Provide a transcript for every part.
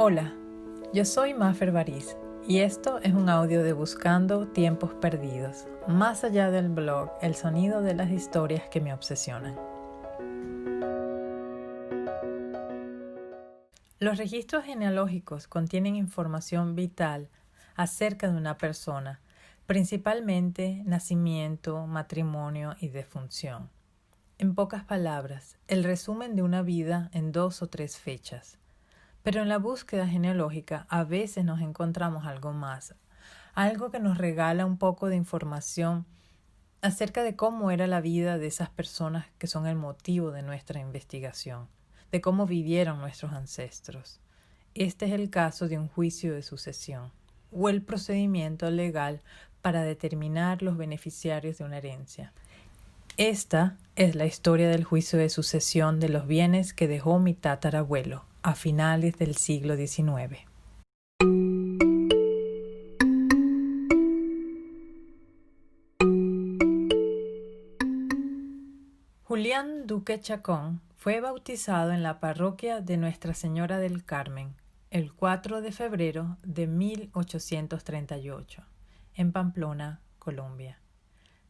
Hola, yo soy Mafer Bariz y esto es un audio de Buscando Tiempos Perdidos, más allá del blog, el sonido de las historias que me obsesionan. Los registros genealógicos contienen información vital acerca de una persona, principalmente nacimiento, matrimonio y defunción. En pocas palabras, el resumen de una vida en 2 o 3 fechas. Pero en la búsqueda genealógica a veces nos encontramos algo más, algo que nos regala un poco de información acerca de cómo era la vida de esas personas que son el motivo de nuestra investigación, de cómo vivieron nuestros ancestros. Este es el caso de un juicio de sucesión, o el procedimiento legal para determinar los beneficiarios de una herencia. Esta es la historia del juicio de sucesión de los bienes que dejó mi tatarabuelo a finales del siglo XIX. Julián Duque Chacón fue bautizado en la parroquia de Nuestra Señora del Carmen el 4 de febrero de 1838, en Pamplona, Colombia.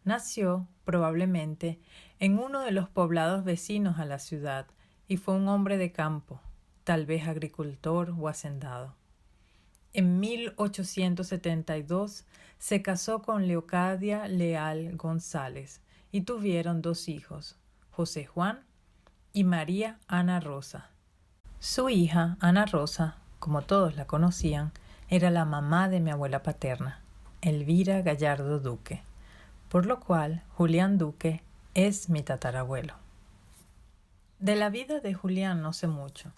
Nació, probablemente, en uno de los poblados vecinos a la ciudad y fue un hombre de campo, tal vez agricultor o hacendado. En 1872 se casó con Leocadia Leal González y tuvieron 2 hijos, José Juan y María Ana Rosa. Su hija, Ana Rosa, como todos la conocían, era la mamá de mi abuela paterna, Elvira Gallardo Duque, por lo cual Julián Duque es mi tatarabuelo. De la vida de Julián no sé mucho.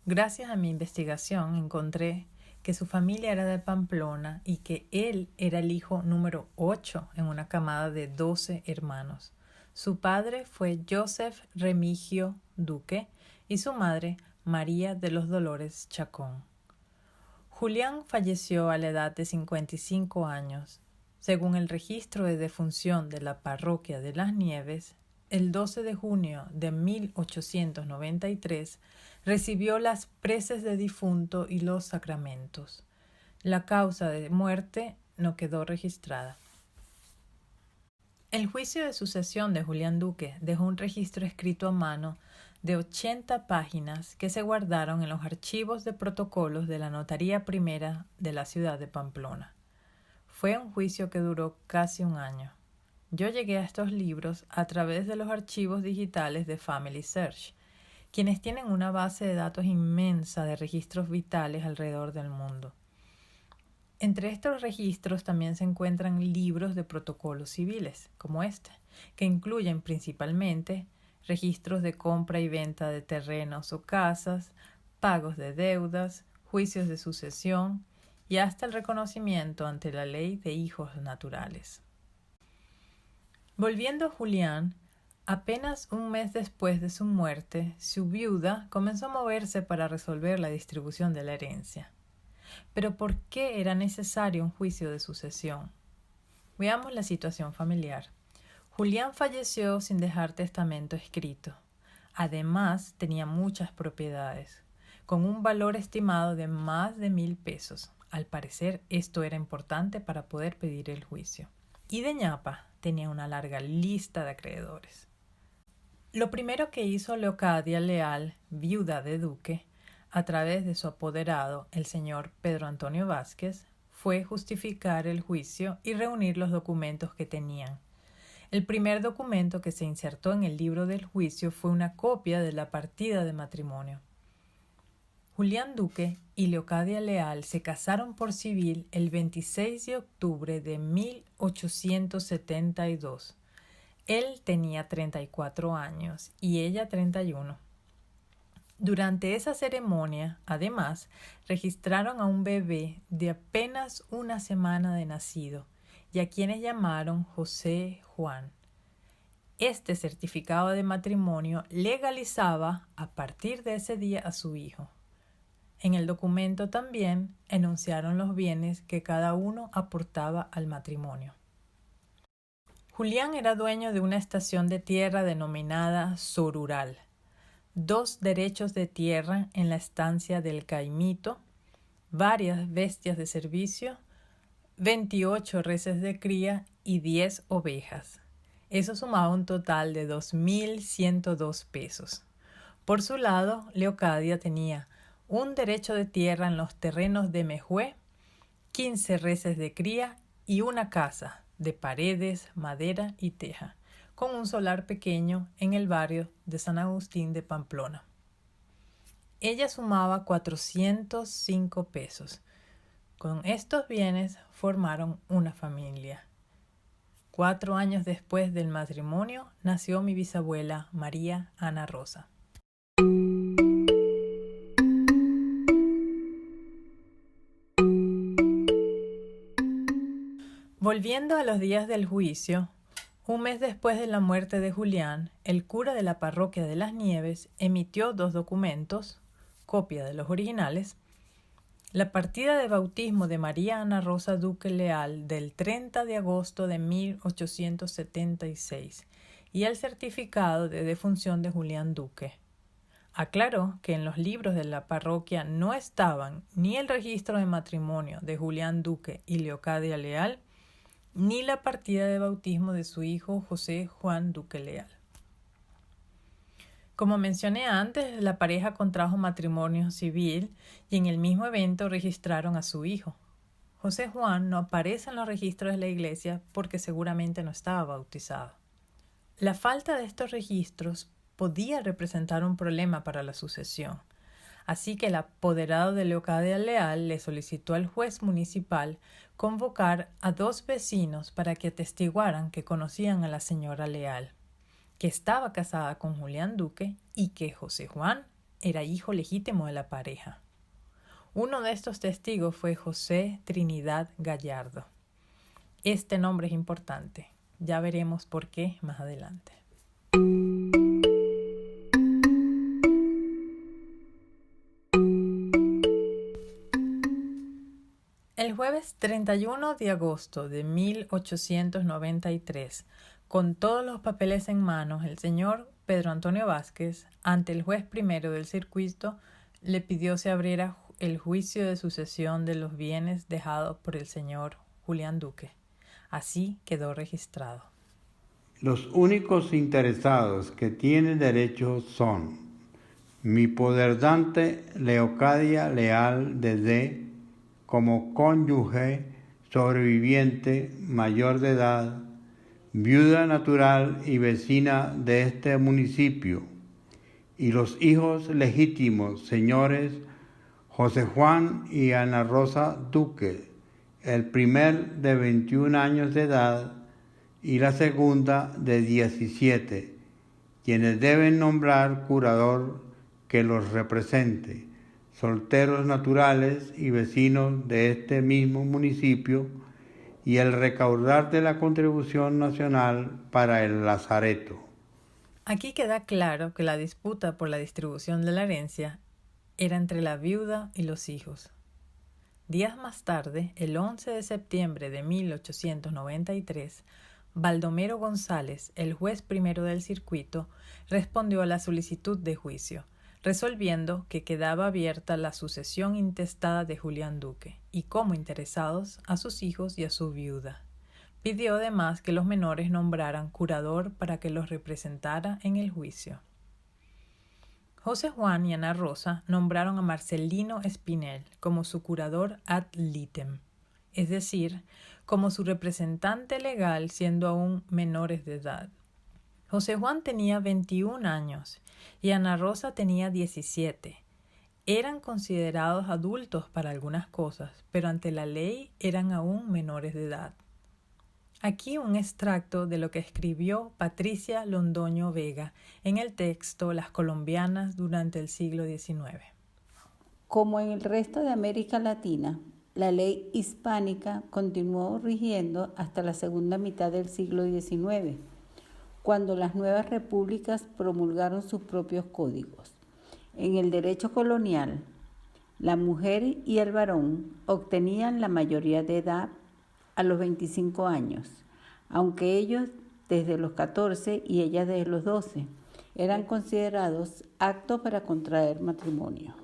Gracias a mi investigación encontré que su familia era de Pamplona y que él era el hijo número 8 en una camada de 12 hermanos. Su padre fue Joseph Remigio Duque y su madre María de los Dolores Chacón. Julián falleció a la edad de 55 años. Según el registro de defunción de la parroquia de Las Nieves, el 12 de junio de 1893 recibió las preces de difunto y los sacramentos. La causa de muerte no quedó registrada. El juicio de sucesión de Julián Duque dejó un registro escrito a mano de 80 páginas que se guardaron en los archivos de protocolos de la Notaría Primera de la ciudad de Pamplona. Fue un juicio que duró casi un año. Yo llegué a estos libros a través de los archivos digitales de Family Search, quienes tienen una base de datos inmensa de registros vitales alrededor del mundo. Entre estos registros también se encuentran libros de protocolos civiles, como este, que incluyen principalmente registros de compra y venta de terrenos o casas, pagos de deudas, juicios de sucesión y hasta el reconocimiento ante la ley de hijos naturales. Volviendo a Julián, apenas un mes después de su muerte, su viuda comenzó a moverse para resolver la distribución de la herencia. Pero ¿por qué era necesario un juicio de sucesión? Veamos la situación familiar. Julián falleció sin dejar testamento escrito. Además, tenía muchas propiedades, con un valor estimado de más de 1,000 pesos. Al parecer, esto era importante para poder pedir el juicio. Y de ñapa tenía una larga lista de acreedores. Lo primero que hizo Leocadia Leal, viuda de Duque, a través de su apoderado, el señor Pedro Antonio Vázquez, fue justificar el juicio y reunir los documentos que tenían. El primer documento que se insertó en el libro del juicio fue una copia de la partida de matrimonio. Julián Duque y Leocadia Leal se casaron por civil el 26 de octubre de 1872. Él tenía 34 años y ella 31. Durante esa ceremonia, además, registraron a un bebé de apenas una semana de nacido y a quienes llamaron José Juan. Este certificado de matrimonio legalizaba a partir de ese día a su hijo. En el documento también enunciaron los bienes que cada uno aportaba al matrimonio. Julián era dueño de una estación de tierra denominada Sorural, 2 derechos de tierra en la estancia del Caimito varias bestias de servicio, 28 reses de cría y 10 ovejas. Eso sumaba un total de 2.102 pesos. Por su lado, Leocadia tenía un derecho de tierra en los terrenos de Mejué, 15 reses de cría y una casa de paredes, madera y teja, con un solar pequeño en el barrio de San Agustín de Pamplona. Ella sumaba 405 pesos. Con estos bienes formaron una familia. 4 años después del matrimonio nació mi bisabuela María Ana Rosa. Volviendo a los días del juicio, un mes después de la muerte de Julián, el cura de la parroquia de Las Nieves emitió 2 documentos, copia de los originales, la partida de bautismo de María Ana Rosa Duque Leal del 30 de agosto de 1876 y el certificado de defunción de Julián Duque. Aclaró que en los libros de la parroquia no estaban ni el registro de matrimonio de Julián Duque y Leocadia Leal, ni la partida de bautismo de su hijo José Juan Duque Leal. Como mencioné antes, la pareja contrajo matrimonio civil y en el mismo evento registraron a su hijo. José Juan no aparece en los registros de la iglesia porque seguramente no estaba bautizado. La falta de estos registros podía representar un problema para la sucesión, así que el apoderado de Leocadia Leal le solicitó al juez municipal convocar a 2 vecinos para que atestiguaran que conocían a la señora Leal, que estaba casada con Julián Duque y que José Juan era hijo legítimo de la pareja. Uno de estos testigos fue José Trinidad Gallardo. Este nombre es importante. Ya veremos por qué más adelante. El jueves 31 de agosto de 1893, con todos los papeles en manos, el señor Pedro Antonio Vázquez, ante el juez primero del circuito, le pidió se abriera el juicio de sucesión de los bienes dejados por el señor Julián Duque. Así quedó registrado. Los únicos interesados que tienen derecho son mi poderdante Leocadia Leal de D., como cónyuge sobreviviente mayor de edad, viuda natural y vecina de este municipio, y los hijos legítimos señores José Juan y Ana Rosa Duque, el primer de 21 años de edad y la segunda de 17, quienes deben nombrar curador que los represente, solteros naturales y vecinos de este mismo municipio, y el recaudar de la contribución nacional para el lazareto. Aquí queda claro que la disputa por la distribución de la herencia era entre la viuda y los hijos. Días más tarde, el 11 de septiembre de 1893, Baldomero González, el juez primero del circuito, respondió a la solicitud de juicio, resolviendo que quedaba abierta la sucesión intestada de Julián Duque y como interesados a sus hijos y a su viuda. Pidió además que los menores nombraran curador para que los representara en el juicio. José Juan y Ana Rosa nombraron a Marcelino Espinel como su curador ad litem, es decir, como su representante legal siendo aún menores de edad. José Juan tenía 21 años y Ana Rosa tenía 17. Eran considerados adultos para algunas cosas, pero ante la ley eran aún menores de edad. Aquí un extracto de lo que escribió Patricia Londoño Vega en el texto Las colombianas durante el siglo XIX. Como en el resto de América Latina, la ley hispánica continuó rigiendo hasta la segunda mitad del siglo XIX, cuando las nuevas repúblicas promulgaron sus propios códigos. En el derecho colonial, la mujer y el varón obtenían la mayoría de edad a los 25 años, aunque ellos desde los 14 y ellas desde los 12 eran considerados aptos para contraer matrimonio.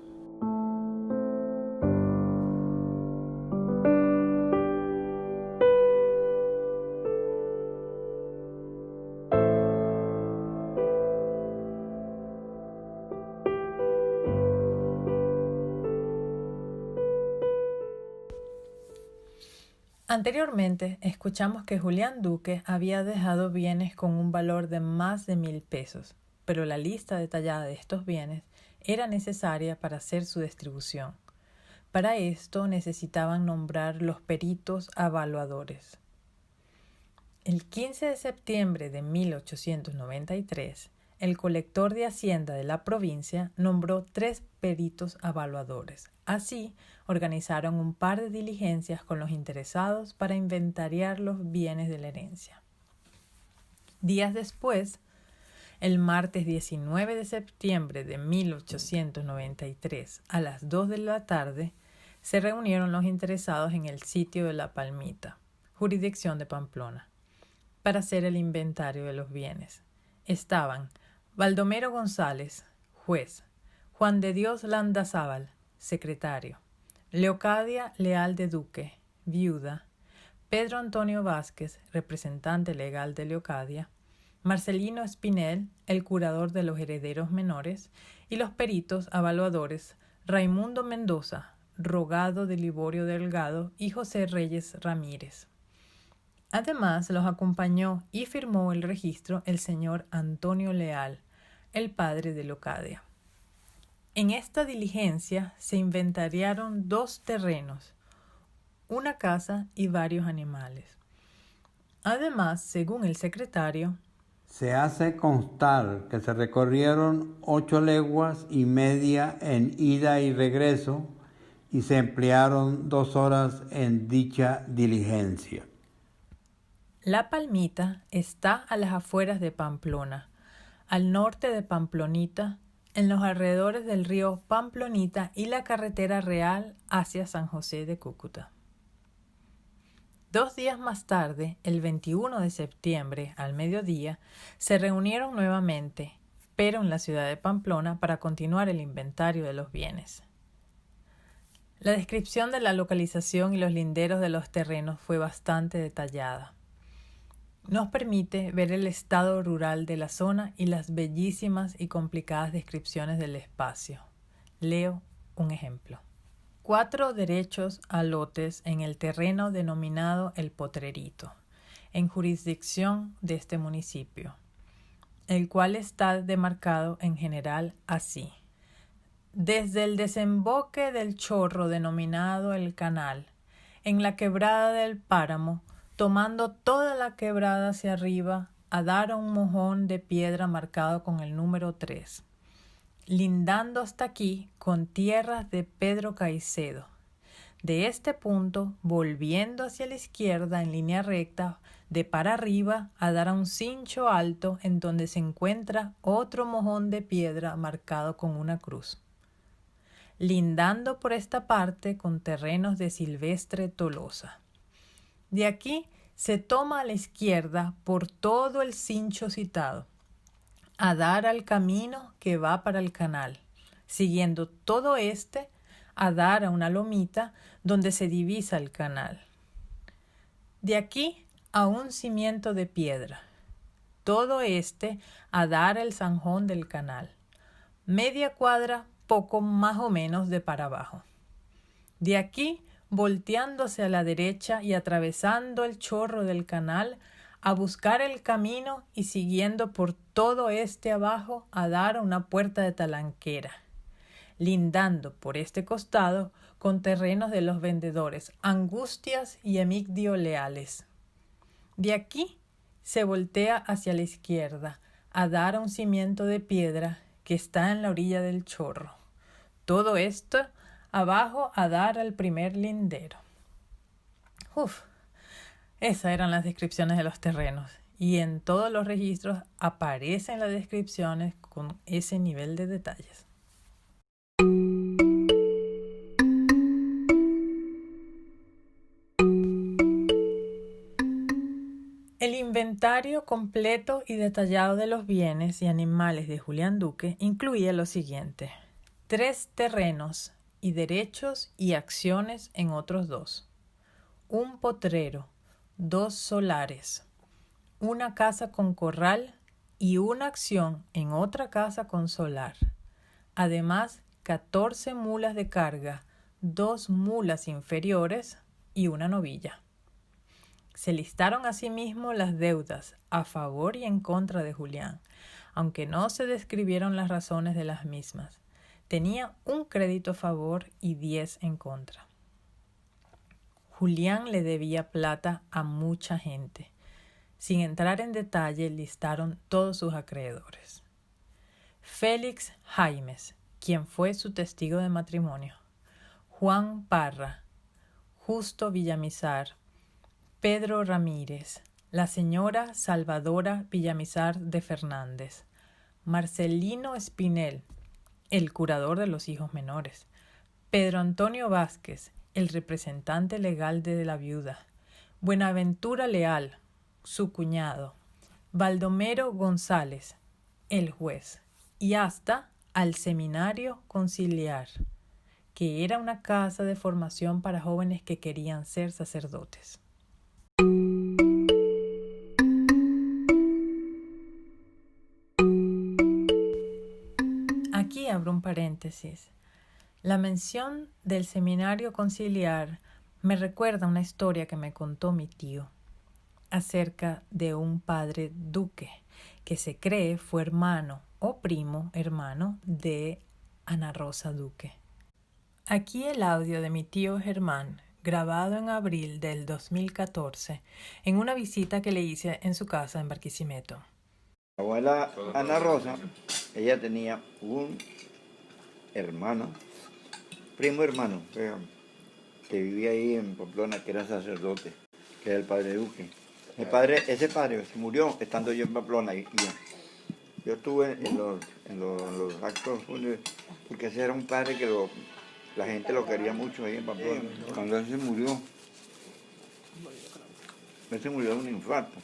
Anteriormente escuchamos que Julián Duque había dejado bienes con un valor de más de 1,000 pesos, pero la lista detallada de estos bienes era necesaria para hacer su distribución. Para esto necesitaban nombrar los peritos avaluadores. El 15 de septiembre de 1893, el colector de Hacienda de la provincia nombró 3 peritos avaluadores. Así, organizaron un par de diligencias con los interesados para inventariar los bienes de la herencia. Días después, el martes 19 de septiembre de 1893, a las 2 de la tarde, se reunieron los interesados en el sitio de La Palmita, jurisdicción de Pamplona, para hacer el inventario de los bienes. Estaban Baldomero González, juez; Juan de Dios Landazábal, secretario; Leocadia Leal de Duque, viuda; Pedro Antonio Vázquez, representante legal de Leocadia; Marcelino Espinel, el curador de los herederos menores; y los peritos avaluadores Raimundo Mendoza, Rogado de Liborio Delgado y José Reyes Ramírez. Además, los acompañó y firmó el registro el señor Antonio Leal, el padre de Leocadia. En esta diligencia se inventariaron 2 terrenos, una casa y varios animales. Además, según el secretario, se hace constar que se recorrieron 8 leguas y media en ida y regreso y se emplearon 2 horas en dicha diligencia. La Palmita está a las afueras de Pamplona, al norte de Pamplonita, en los alrededores del río Pamplonita y la carretera real hacia San José de Cúcuta. 2 días más tarde, el 21 de septiembre, al mediodía, se reunieron nuevamente, pero en la ciudad de Pamplona, para continuar el inventario de los bienes. La descripción de la localización y los linderos de los terrenos fue bastante detallada. Nos permite ver el estado rural de la zona y las bellísimas y complicadas descripciones del espacio. Leo un ejemplo. 4 derechos a lotes en el terreno denominado El Potrerito, en jurisdicción de este municipio, el cual está demarcado en general así: desde el desemboque del chorro denominado El Canal, en la quebrada del Páramo, tomando toda la quebrada hacia arriba, a dar a un mojón de piedra marcado con el número 3, lindando hasta aquí con tierras de Pedro Caicedo. De este punto, volviendo hacia la izquierda en línea recta, de para arriba, a dar a un cincho alto en donde se encuentra otro mojón de piedra marcado con una cruz, lindando por esta parte con terrenos de Silvestre Tolosa. De aquí se toma a la izquierda por todo el cincho citado, a dar al camino que va para el canal, siguiendo todo a dar a una lomita donde se divisa el canal. De aquí a un cimiento de piedra, todo a dar el zanjón del canal, media cuadra poco más o menos de para abajo. De aquí, volteándose a la derecha y atravesando el chorro del canal, a buscar el camino y siguiendo por todo abajo a dar a una puerta de talanquera, lindando por este costado con terrenos de los vendedores Angustias y Emigdio Leales. De aquí se voltea hacia la izquierda a dar a un cimiento de piedra que está en la orilla del chorro. Todo esto abajo a dar al primer lindero. Esas eran las descripciones de los terrenos, y en todos los registros aparecen las descripciones con ese nivel de detalles. El inventario completo y detallado de los bienes y animales de Julián Duque incluía lo siguiente: 3 terrenos y derechos y acciones en otros 2, un potrero, 2 solares, una casa con corral y una acción en otra casa con solar. Además, 14 mulas de carga, 2 mulas inferiores y una novilla. Se listaron asimismo las deudas a favor y en contra de Julián, aunque no se describieron las razones de las mismas. Tenía un crédito a favor y 10 en contra. Julián le debía plata a mucha gente. Sin entrar en detalle, listaron todos sus acreedores. Félix Jaimes, quien fue su testigo de matrimonio. Juan Parra, Justo Villamizar, Pedro Ramírez, la señora Salvadora Villamizar de Fernández, Marcelino Espinel, el curador de los hijos menores, Pedro Antonio Vázquez, el representante legal de la viuda, Buenaventura Leal, su cuñado, Baldomero González, el juez, y hasta al Seminario Conciliar, que era una casa de formación para jóvenes que querían ser sacerdotes. Aquí abro un paréntesis. La mención del Seminario Conciliar me recuerda una historia que me contó mi tío acerca de un padre duque que se cree fue hermano o primo hermano de Ana Rosa Duque. Aquí el audio de mi tío Germán, grabado en abril del 2014, en una visita que le hice en su casa en Barquisimeto. La abuela Ana Rosa, ella tenía un hermano, primo hermano, que vivía ahí en Pamplona, que era sacerdote, que era el padre Duque. Ese padre se murió estando yo en Pamplona. Y yo estuve en los actos fúnebres, porque ese era un padre que la gente lo quería mucho ahí en Pamplona. Cuando él se murió de un infarto.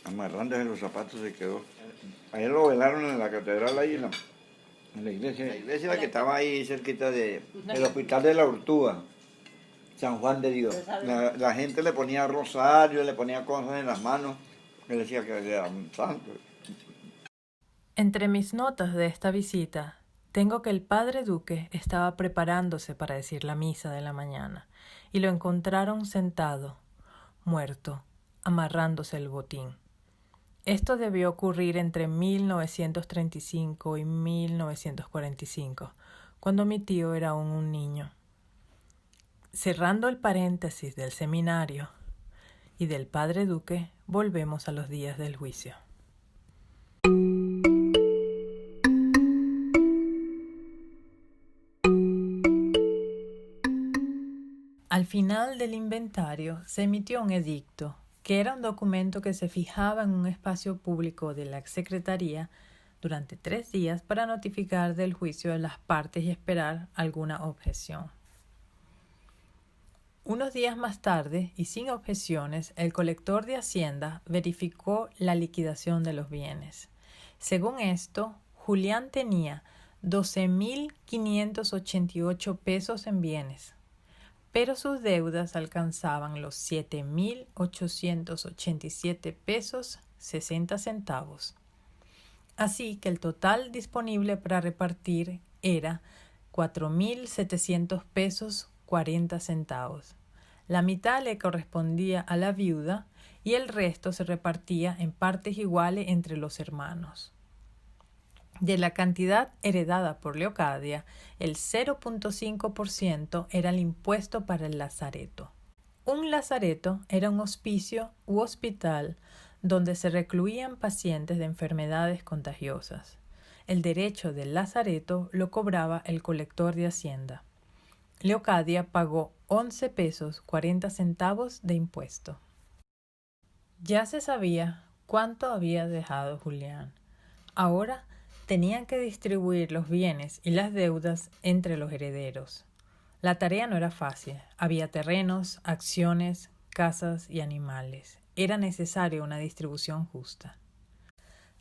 Amarrándose los zapatos se quedó. A él lo velaron en la catedral ahí, en la iglesia. La iglesia que estaba ahí cerquita del hospital de la Ortúa, San Juan de Dios. La gente le ponía rosario, le ponía cosas en las manos. Él decía que era un santo. Entre mis notas de esta visita, tengo que el padre Duque estaba preparándose para decir la misa de la mañana y lo encontraron sentado, muerto, amarrándose el botín. Esto debió ocurrir entre 1935 y 1945, cuando mi tío era aún un niño. Cerrando el paréntesis del seminario y del padre Duque, volvemos a los días del juicio. Al final del inventario se emitió un edicto, que era un documento que se fijaba en un espacio público de la Secretaría durante 3 días para notificar del juicio de las partes y esperar alguna objeción. Unos días más tarde, y sin objeciones, el colector de Hacienda verificó la liquidación de los bienes. Según esto, Julián tenía 12.588 pesos en bienes, pero sus deudas alcanzaban los 7.887 pesos 60 centavos. Así que el total disponible para repartir era 4.700 pesos 40 centavos. La mitad le correspondía a la viuda y el resto se repartía en partes iguales entre los hermanos. De la cantidad heredada por Leocadia, el 0.5% era el impuesto para el lazareto. Un lazareto era un hospicio u hospital donde se recluían pacientes de enfermedades contagiosas. El derecho del lazareto lo cobraba el colector de Hacienda. Leocadia pagó 11 pesos 40 centavos de impuesto. Ya se sabía cuánto había dejado Julián. Ahora tenían que distribuir los bienes y las deudas entre los herederos. La tarea no era fácil. Había terrenos, acciones, casas y animales. Era necesaria una distribución justa.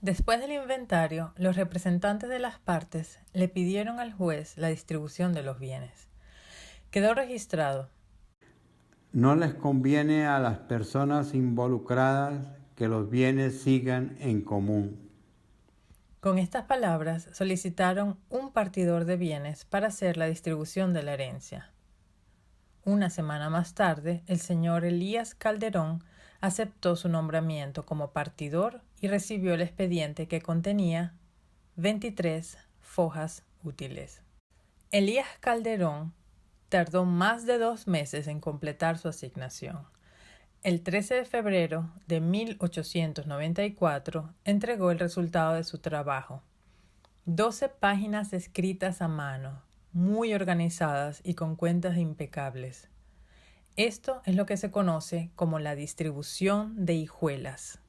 Después del inventario, los representantes de las partes le pidieron al juez la distribución de los bienes. Quedó registrado. No les conviene a las personas involucradas que los bienes sigan en común. Con estas palabras solicitaron un partidor de bienes para hacer la distribución de la herencia. una semana más tarde, el señor Elías Calderón aceptó su nombramiento como partidor y recibió el expediente que contenía 23 fojas útiles. Elías Calderón tardó más de 2 meses en completar su asignación. El 13 de febrero de 1894 entregó el resultado de su trabajo. 12 páginas escritas a mano, muy organizadas y con cuentas impecables. Esto es lo que se conoce como la distribución de hijuelas.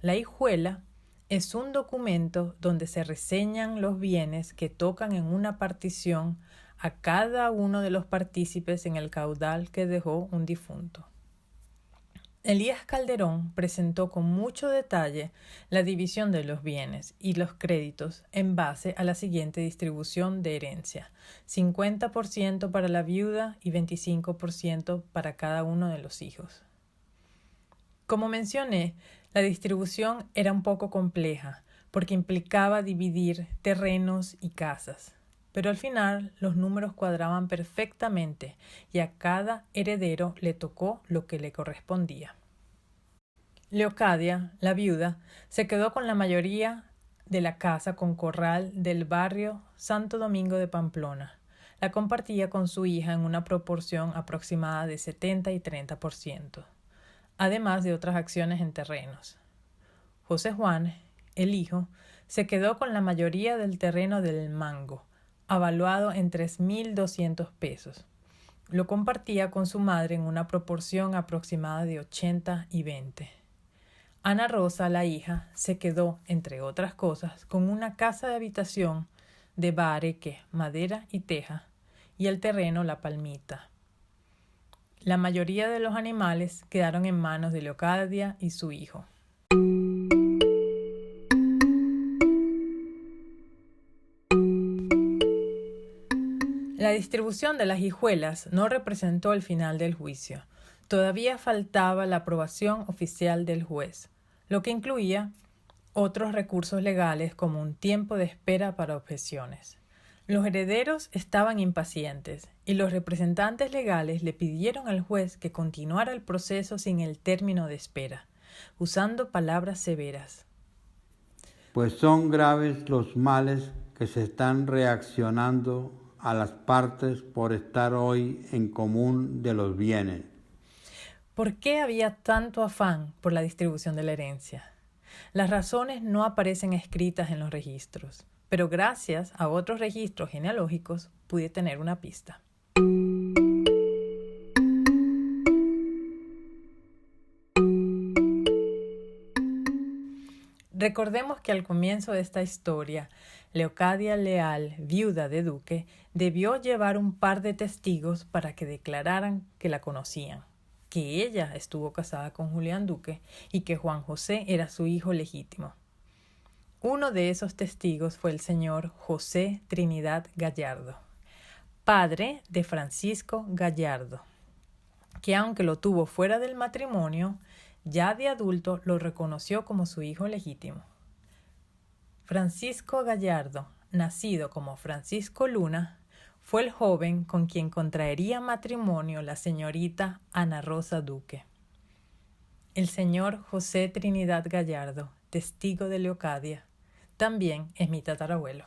La hijuela es un documento donde se reseñan los bienes que tocan en una partición a cada uno de los partícipes en el caudal que dejó un difunto. Elías Calderón presentó con mucho detalle la división de los bienes y los créditos en base a la siguiente distribución de herencia: 50% para la viuda y 25% para cada uno de los hijos. Como mencioné, la distribución era un poco compleja porque implicaba dividir terrenos y casas, pero al final los números cuadraban perfectamente y a cada heredero le tocó lo que le correspondía. Leocadia, la viuda, se quedó con la mayoría de la casa con corral del barrio Santo Domingo de Pamplona. La compartía con su hija en una proporción aproximada de 70 y 30%, además de otras acciones en terrenos. José Juan, el hijo, se quedó con la mayoría del terreno del Mango, avaluado en 3.200 pesos. Lo compartía con su madre en una proporción aproximada de 80 y 20. Ana Rosa, la hija, se quedó, entre otras cosas, con una casa de habitación de bareque, madera y teja, y el terreno La Palmita. La mayoría de los animales quedaron en manos de Leocadia y su hijo. La distribución de las hijuelas no representó el final del juicio. Todavía faltaba la aprobación oficial del juez, lo que incluía otros recursos legales como un tiempo de espera para objeciones. Los herederos estaban impacientes y los representantes legales le pidieron al juez que continuara el proceso sin el término de espera, usando palabras severas. Pues son graves los males que se están reaccionando a las partes por estar hoy en común de los bienes. ¿Por qué había tanto afán por la distribución de la herencia? Las razones no aparecen escritas en los registros, pero gracias a otros registros genealógicos pude tener una pista. Recordemos que al comienzo de esta historia, Leocadia Leal, viuda de Duque, debió llevar un par de testigos para que declararan que la conocían, que ella estuvo casada con Julián Duque y que Juan José era su hijo legítimo. Uno de esos testigos fue el señor José Trinidad Gallardo, padre de Francisco Gallardo, que aunque lo tuvo fuera del matrimonio, ya de adulto lo reconoció como su hijo legítimo. Francisco Gallardo, nacido como Francisco Luna, fue el joven con quien contraería matrimonio la señorita Ana Rosa Duque. El señor José Trinidad Gallardo, testigo de Leocadia, también es mi tatarabuelo.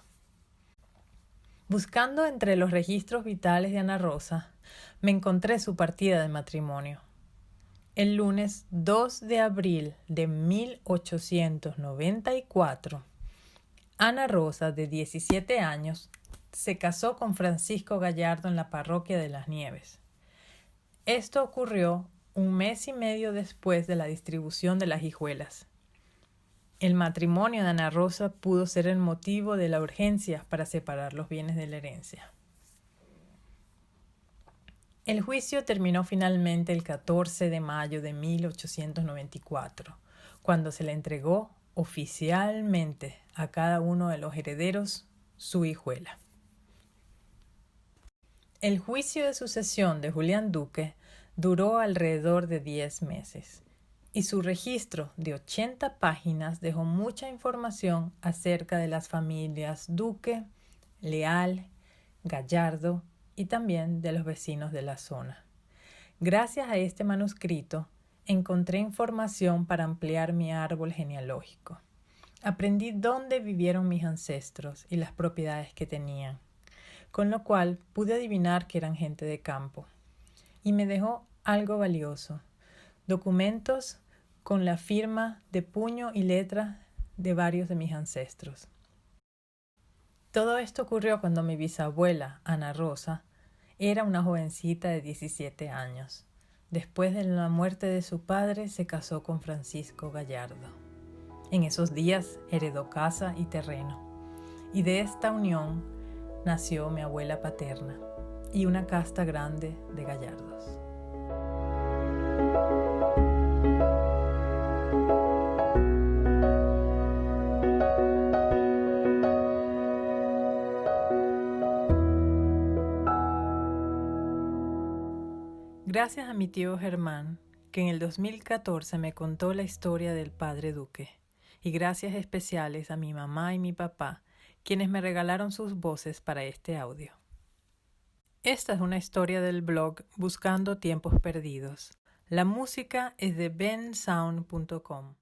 Buscando entre los registros vitales de Ana Rosa, me encontré su partida de matrimonio. El lunes 2 de abril de 1894, Ana Rosa, de 17 años, se casó con Francisco Gallardo en la parroquia de Las Nieves. Esto ocurrió 1 mes y medio después de la distribución de las hijuelas. El matrimonio de Ana Rosa pudo ser el motivo de la urgencia para separar los bienes de la herencia. El juicio terminó finalmente el 14 de mayo de 1894, cuando se le entregó oficialmente a cada uno de los herederos su hijuela. El juicio de sucesión de Julián Duque duró alrededor de 10 meses y su registro de 80 páginas dejó mucha información acerca de las familias Duque, Leal, Gallardo y también de los vecinos de la zona. Gracias a este manuscrito, encontré información para ampliar mi árbol genealógico. Aprendí dónde vivieron mis ancestros y las propiedades que tenían, con lo cual pude adivinar que eran gente de campo. Y me dejó algo valioso: documentos con la firma de puño y letra de varios de mis ancestros. Todo esto ocurrió cuando mi bisabuela, Ana Rosa, era una jovencita de 17 años. Después de la muerte de su padre, se casó con Francisco Gallardo. En esos días heredó casa y terreno, y de esta unión nació mi abuela paterna y una casta grande de Gallardos. Gracias a mi tío Germán, que en el 2014 me contó la historia del padre Duque, y gracias especiales a mi mamá y mi papá, quienes me regalaron sus voces para este audio. Esta es una historia del blog Buscando Tiempos Perdidos. La música es de bensound.com.